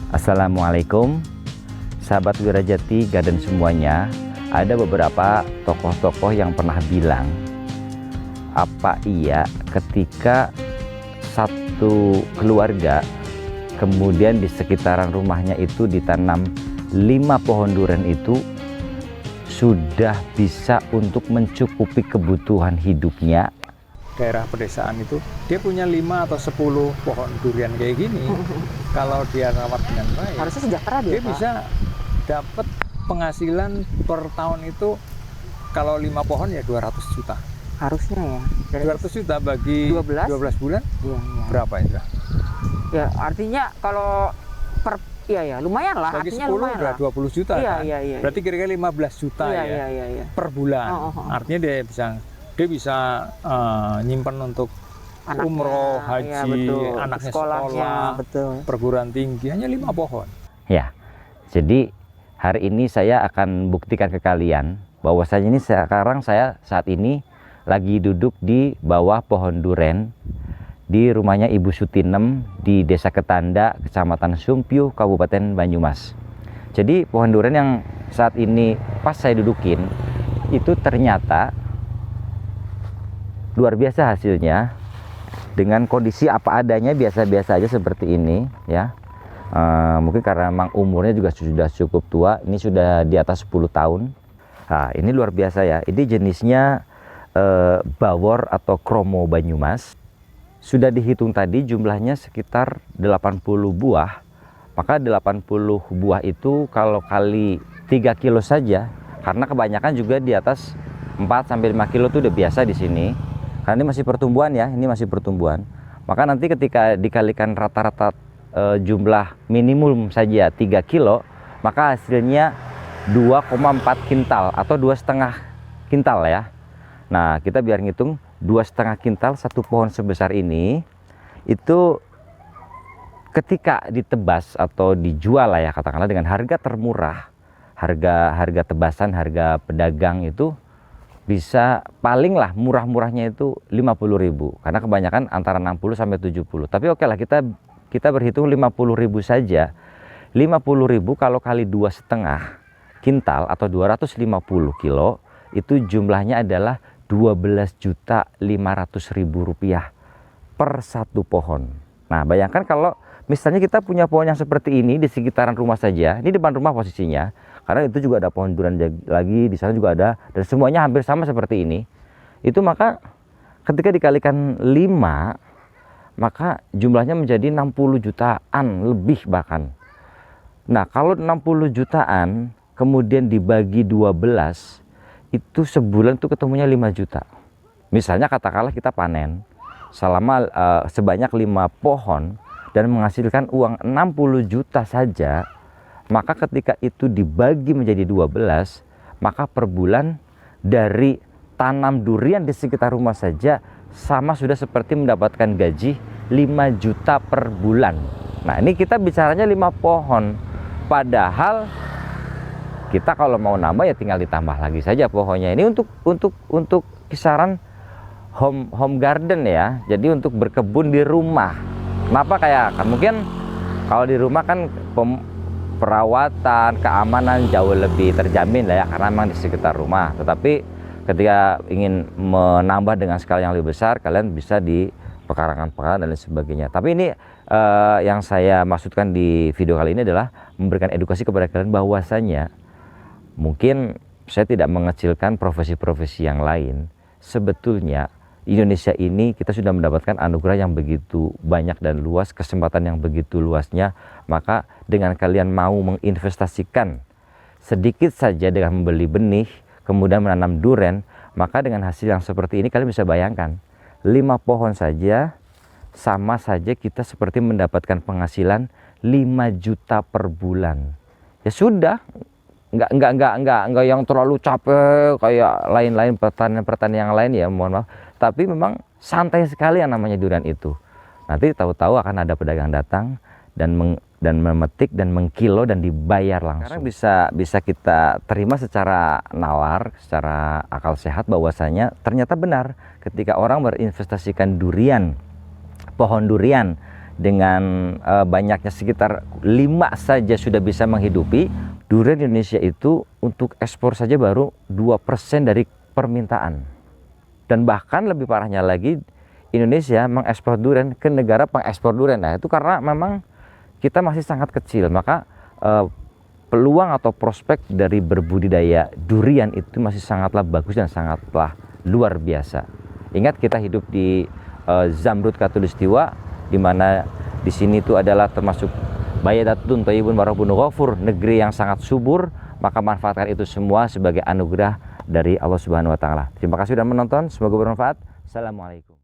Assalamualaikum, sahabat Wirajati Garden semuanya. Ada beberapa tokoh-tokoh yang pernah bilang, apa iya ketika satu keluarga kemudian di sekitaran rumahnya itu ditanam 5 pohon durian itu sudah bisa untuk mencukupi kebutuhan hidupnya. Daerah pedesaan itu dia punya 5 atau 10 pohon durian kayak gini. Kalau dia rawat dengan baik, harusnya sejahtera dia Pak. bisa dapat penghasilan per tahun itu kalau 5 pohon ya 200 juta. Harusnya ya. 200 juta bagi 12 bulan Iya, iya. berapa itu? Ya, artinya kalau per ya lumayan lah, Bagi artinya 10 lumayan udah lah. 20 juta Iya, kan? iya, iya. Berarti kira-kira 15 juta Iya, ya iya. per bulan. Artinya dia bisa nyimpen untuk Anaknya, umroh, haji, iya, betul. anaknya Sekolahnya, sekolah, betul. perguruan tinggi, hanya 5 pohon. Ya, jadi hari ini saya akan buktikan ke kalian bahwasanya ini sekarang saya saat ini lagi duduk di bawah pohon duren di rumahnya Ibu Sutinem di Desa Ketanda, Kecamatan Sumpyu, Kabupaten Banyumas. Jadi pohon duren yang saat ini pas saya dudukin itu ternyata luar biasa hasilnya, dengan kondisi apa adanya, biasa-biasa aja seperti ini ya. Mungkin karena memang umurnya juga sudah cukup tua, ini sudah di atas 10 tahun. Nah, ini luar biasa ya, ini jenisnya bawor atau kromo Banyumas. Sudah dihitung tadi jumlahnya sekitar 80 buah. Maka 80 buah itu kalau kali 3 kilo saja, karena kebanyakan juga di atas 4-5 kilo itu udah biasa di sini. Karena ini masih pertumbuhan ya, ini masih pertumbuhan. Maka nanti ketika dikalikan rata-rata jumlah minimum saja 3 kilo, maka hasilnya 2,4 kintal atau 2,5 kintal ya. Nah, kita biar ngitung 2,5 kintal satu pohon sebesar ini, itu ketika ditebas atau dijual lah ya, katakanlah dengan harga termurah, harga tebasan, harga pedagang itu bisa paling lah murah-murahnya itu 50.000, karena kebanyakan antara 60 sampai 70. Tapi oke lah, kita berhitung 50.000 saja. 50.000 kalau kali 2,5 kintal atau 250 kilo, itu jumlahnya adalah 12.500.000 rupiah per satu pohon. Nah, bayangkan kalau misalnya kita punya pohon yang seperti ini di sekitaran rumah saja, ini depan rumah posisinya, karena itu juga ada pohon durian lagi, di sana juga ada, dan semuanya hampir sama seperti ini. Itu maka ketika dikalikan 5, maka jumlahnya menjadi 60 jutaan lebih bahkan. Nah, kalau 60 jutaan kemudian dibagi 12, itu sebulan tuh ketemunya 5 juta. Misalnya katakanlah kita panen selama sebanyak 5 pohon dan menghasilkan uang 60 juta saja, maka ketika itu dibagi menjadi 12, maka per bulan dari tanam durian di sekitar rumah saja sama sudah seperti mendapatkan gaji 5 juta per bulan. Nah, ini kita bicaranya 5 pohon, padahal kita kalau mau nambah ya tinggal ditambah lagi saja pohonnya. Ini untuk kisaran home garden ya. Jadi untuk berkebun di rumah. Kenapa kayak kan mungkin kalau di rumah kan perawatan, keamanan jauh lebih terjamin lah ya, karena memang di sekitar rumah. Tetapi ketika ingin menambah dengan skala yang lebih besar, kalian bisa di pekarangan-pekarangan dan lain sebagainya. Tapi ini yang saya maksudkan di video kali ini adalah memberikan edukasi kepada kalian bahwasanya mungkin saya tidak mengecilkan profesi-profesi yang lain. Sebetulnya Indonesia ini kita sudah mendapatkan anugerah yang begitu banyak dan luas, kesempatan yang begitu luasnya. Maka dengan kalian mau menginvestasikan sedikit saja dengan membeli benih, kemudian menanam durian, maka dengan hasil yang seperti ini kalian bisa bayangkan, 5 pohon saja sama saja kita seperti mendapatkan penghasilan 5 juta per bulan. Ya sudah, enggak yang terlalu capek kayak lain-lain pertanian yang lain ya, mohon maaf. Tapi memang santai sekali yang namanya durian itu. Nanti tahu-tahu akan ada pedagang datang dan memetik dan mengkilo dan dibayar langsung. Sekarang bisa kita terima secara nalar, secara akal sehat bahwasanya ternyata benar ketika orang berinvestasikan durian, pohon durian dengan banyaknya sekitar 5 saja sudah bisa menghidupi. Durian Indonesia itu untuk ekspor saja baru 2% dari permintaan. Dan bahkan lebih parahnya lagi, Indonesia mengekspor durian ke negara pengekspor durian. Nah, itu karena memang kita masih sangat kecil, maka peluang atau prospek dari berbudidaya durian itu masih sangatlah bagus dan sangatlah luar biasa. Ingat, kita hidup di Zamrud Khatulistiwa, di mana di sini itu adalah termasuk Bayadatun Thayyibun Warabun Ghafur, negeri yang sangat subur. Maka manfaatkan itu semua sebagai anugerah dari Allah Subhanahu wa taala. Terima kasih sudah menonton, semoga bermanfaat. Assalamualaikum.